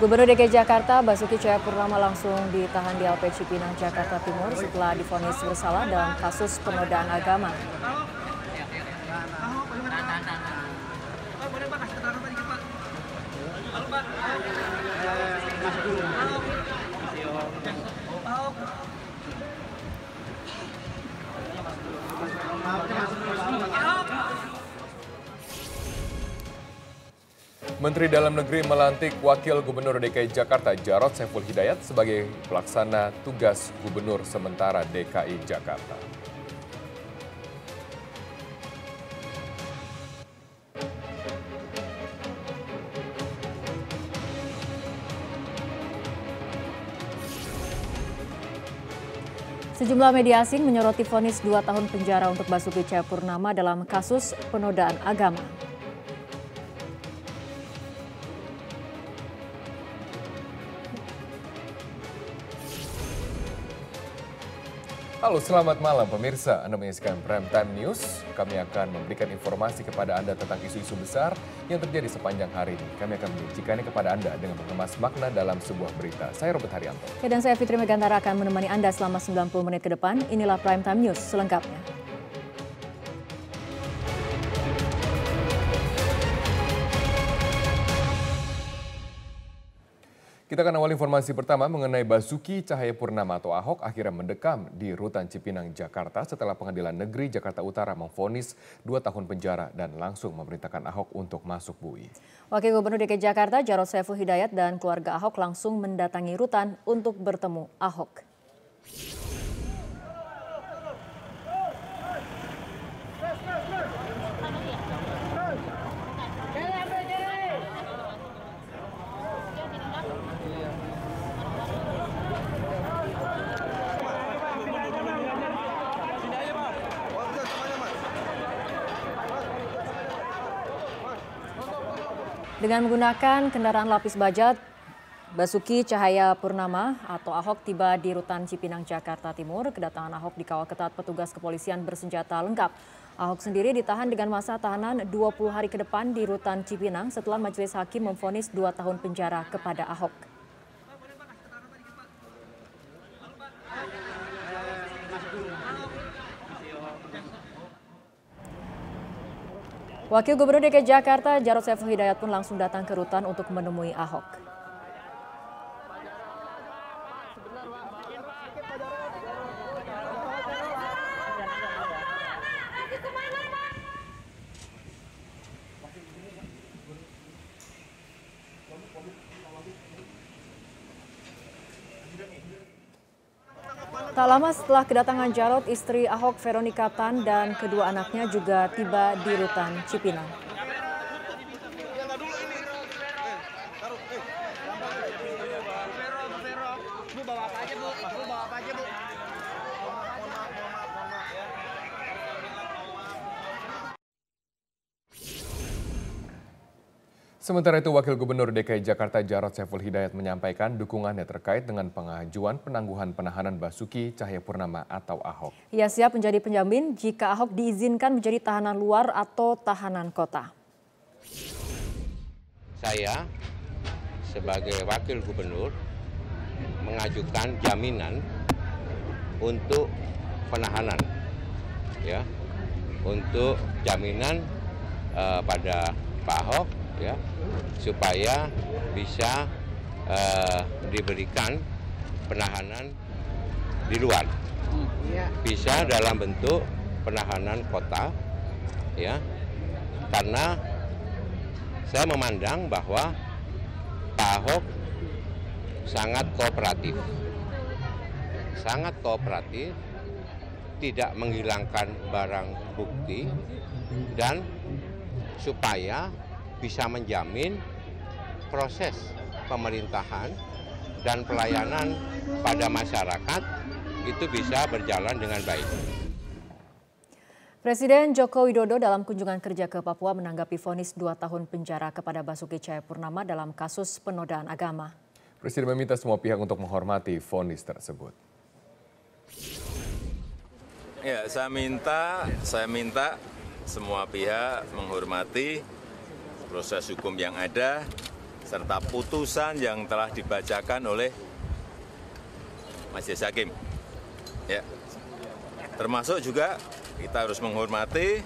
Gubernur DKI Jakarta Basuki Cahayapurnama langsung ditahan di LP Cipinang, Jakarta Timur setelah divonis bersalah dalam kasus penodaan agama. Menteri Dalam Negeri melantik Wakil Gubernur DKI Jakarta Jarod Saiful Hidayat sebagai pelaksana tugas Gubernur sementara DKI Jakarta. Sejumlah media asing menyoroti vonis 2 tahun penjara untuk Basuki Cahayapurnama dalam kasus penodaan agama. Halo, selamat malam pemirsa. Anda menyaksikan Prime Time News. Kami akan memberikan informasi kepada Anda tentang isu-isu besar yang terjadi sepanjang hari ini. Kami akan menyajikannya kepada Anda dengan mengemas makna dalam sebuah berita. Saya Robert Haryanto. Dan saya Fitri Megantara akan menemani Anda selama 90 menit ke depan. Inilah Prime Time News selengkapnya. Kita akan awal informasi pertama mengenai Basuki Cahayapurnama atau Ahok akhirnya mendekam di Rutan Cipinang, Jakarta setelah Pengadilan Negeri Jakarta Utara memvonis 2 tahun penjara dan langsung memerintahkan Ahok untuk masuk bui. Wakil Gubernur DKI Jakarta Jarod Saiful Hidayat dan keluarga Ahok langsung mendatangi rutan untuk bertemu Ahok. Dengan menggunakan kendaraan lapis baja, Basuki Cahayapurnama atau Ahok tiba di Rutan Cipinang, Jakarta Timur. Kedatangan Ahok dikawal ketat petugas kepolisian bersenjata lengkap. Ahok sendiri ditahan dengan masa tahanan 20 hari ke depan di Rutan Cipinang setelah majelis hakim memvonis 2 tahun penjara kepada Ahok. Wakil Gubernur DKI Jakarta Jarod Saiful Hidayat pun langsung datang ke rutan untuk menemui Ahok. Tak lama setelah kedatangan Jarod, istri Ahok Veronica Tan dan kedua anaknya juga tiba di Rutan Cipinang. Sementara itu, Wakil Gubernur DKI Jakarta Jarod Saiful Hidayat menyampaikan dukungannya terkait dengan pengajuan penangguhan penahanan Basuki Cahayapurnama atau Ahok. Ia siap menjadi penjamin jika Ahok diizinkan menjadi tahanan luar atau tahanan kota. Saya sebagai Wakil Gubernur mengajukan jaminan untuk penahanan, ya, untuk jaminan pada Pak Ahok, ya, supaya bisa diberikan penahanan di luar, bisa dalam bentuk penahanan kota, ya, karena saya memandang bahwa Pak Ahok sangat kooperatif, tidak menghilangkan barang bukti, dan supaya bisa menjamin proses pemerintahan dan pelayanan pada masyarakat itu bisa berjalan dengan baik. Presiden Joko Widodo dalam kunjungan kerja ke Papua menanggapi vonis 2 tahun penjara kepada Basuki Cahayapurnama dalam kasus penodaan agama. Presiden meminta semua pihak untuk menghormati vonis tersebut. Ya, saya minta semua pihak menghormati proses hukum yang ada. serta putusan yang telah dibacakan oleh Majelis Hakim. Ya. Termasuk juga kita harus menghormati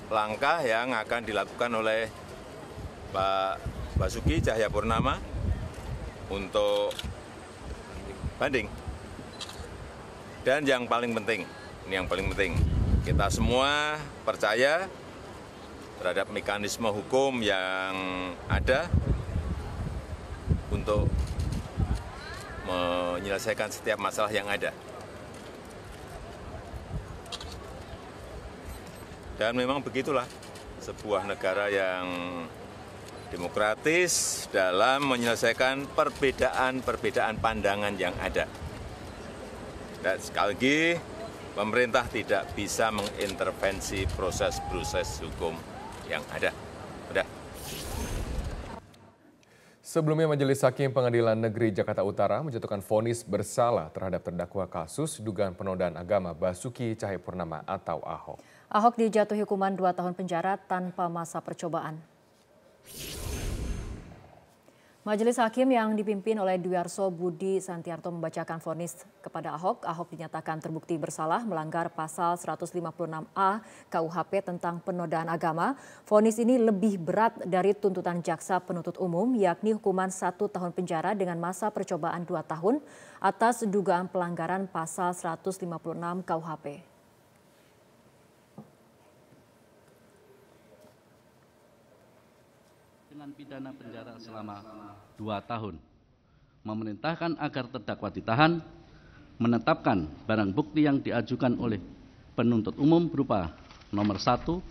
langkah yang akan dilakukan oleh Pak Basuki Cahayapurnama untuk banding. Dan yang paling penting, ini yang paling penting, kita semua percaya terhadap mekanisme hukum yang ada untuk menyelesaikan setiap masalah yang ada. Dan memang begitulah sebuah negara yang demokratis dalam menyelesaikan perbedaan-perbedaan pandangan yang ada. Dan sekali lagi, pemerintah tidak bisa mengintervensi proses-proses hukum yang ada. Udah. Sebelumnya Majelis Hakim Pengadilan Negeri Jakarta Utara menjatuhkan vonis bersalah terhadap terdakwa kasus dugaan penodaan agama Basuki Cahayapurnama atau Ahok. Ahok dijatuhi hukuman 2 tahun penjara tanpa masa percobaan. Majelis Hakim yang dipimpin oleh Dwiarso Budi Santiarto membacakan vonis kepada Ahok. Ahok dinyatakan terbukti bersalah melanggar pasal 156A KUHP tentang penodaan agama. Vonis ini lebih berat dari tuntutan jaksa penuntut umum, yakni hukuman 1 tahun penjara dengan masa percobaan 2 tahun atas dugaan pelanggaran pasal 156 KUHP. Pidana penjara selama 2 tahun, memerintahkan agar terdakwa ditahan, menetapkan barang bukti yang diajukan oleh penuntut umum berupa nomor 1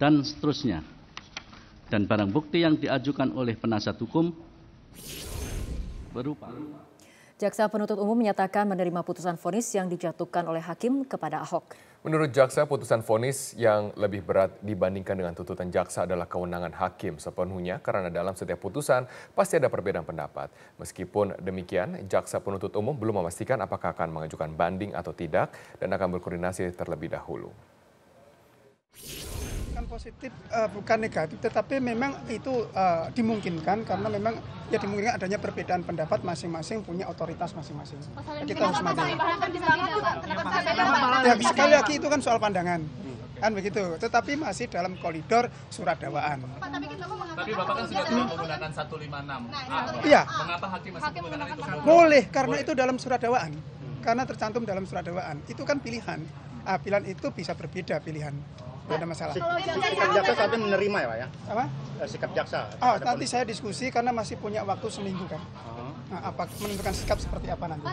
dan seterusnya, dan barang bukti yang diajukan oleh penasihat hukum berupa. Jaksa penuntut umum menyatakan menerima putusan vonis yang dijatuhkan oleh hakim kepada Ahok. Menurut jaksa, putusan vonis yang lebih berat dibandingkan dengan tuntutan jaksa adalah kewenangan hakim sepenuhnya karena dalam setiap putusan pasti ada perbedaan pendapat. Meskipun demikian, jaksa penuntut umum belum memastikan apakah akan mengajukan banding atau tidak dan akan berkoordinasi terlebih dahulu. Positif bukan negatif, tetapi memang itu dimungkinkan karena memang ya dimungkinkan adanya perbedaan pendapat, masing-masing punya otoritas masing-masing. Kita harus mati. Ya, sekali lagi itu kan soal pandangan, kan begitu. Tetapi masih dalam koridor surat dakwaan. Tapi Bapak kan sudah menggunakan 156. Iya. Mengapa hakim masih menggunakan itu? Boleh, karena itu dalam surat dakwaan. Karena tercantum dalam surat dakwaan. Itu kan pilihan. Pilihan itu bisa berbeda pilihan. Tidak ada masalah. Sikap jaksa saat ini menerima ya Pak ya? Apa? Sikap jaksa. Nanti saya diskusi karena masih punya waktu seminggu kan. Apa menentukan sikap seperti apa nanti.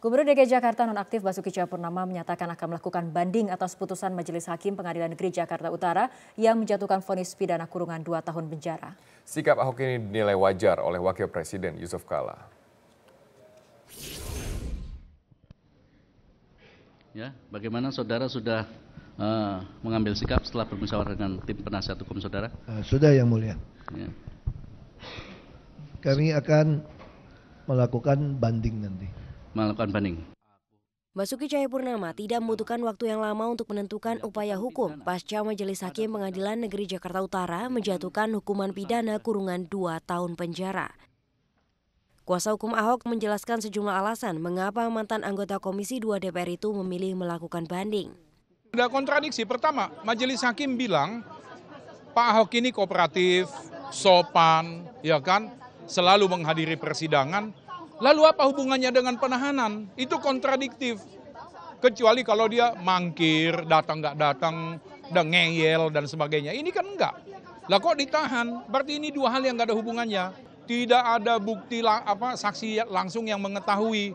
Gubernur DKI Jakarta nonaktif Basuki Cahayapurnama menyatakan akan melakukan banding atas putusan Majelis Hakim Pengadilan Negeri Jakarta Utara yang menjatuhkan vonis pidana kurungan 2 tahun penjara. Sikap Ahok ini dinilai wajar oleh Wakil Presiden Yusuf Kala. Ya, bagaimana saudara sudah mengambil sikap setelah bermusyawarah dengan tim penasihat hukum saudara? Sudah yang mulia. Ya. Kami akan melakukan banding nanti. Melakukan banding. Basuki Cahayapurnama tidak membutuhkan waktu yang lama untuk menentukan upaya hukum pasca Majelis Hakim Pengadilan Negeri Jakarta Utara menjatuhkan hukuman pidana kurungan 2 tahun penjara. Kuasa hukum Ahok menjelaskan sejumlah alasan mengapa mantan anggota Komisi 2 DPR itu memilih melakukan banding. Ada kontradiksi. Pertama, Majelis Hakim bilang Pak Ahok ini kooperatif, sopan, ya kan, selalu menghadiri persidangan. Lalu apa hubungannya dengan penahanan? Itu kontradiktif. Kecuali kalau dia mangkir, datang nggak datang, dan ngeyel dan sebagainya. Ini kan enggak. Lah kok ditahan? Berarti ini 2 hal yang nggak ada hubungannya. Tidak ada bukti saksi langsung yang mengetahui.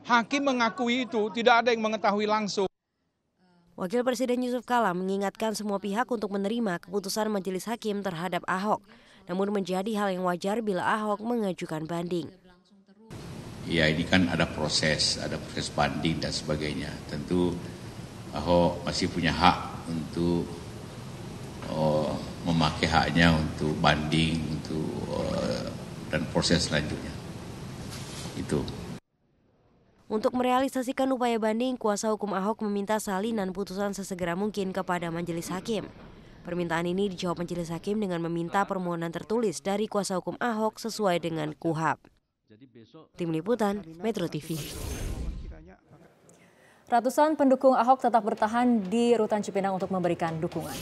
Hakim mengakui itu, tidak ada yang mengetahui langsung. Wakil Presiden Yusuf Kala mengingatkan semua pihak untuk menerima keputusan Majelis Hakim terhadap Ahok. Namun menjadi hal yang wajar bila Ahok mengajukan banding. Ya ini kan ada proses banding dan sebagainya. Tentu Ahok masih punya hak untuk memakai haknya untuk banding dan proses selanjutnya. Itu. Untuk merealisasikan upaya banding, kuasa hukum Ahok meminta salinan putusan sesegera mungkin kepada Majelis Hakim. Permintaan ini dijawab Majelis Hakim dengan meminta permohonan tertulis dari kuasa hukum Ahok sesuai dengan KUHP. Tim Liputan, Metro TV. Ratusan pendukung Ahok tetap bertahan di Rutan Cipinang untuk memberikan dukungan.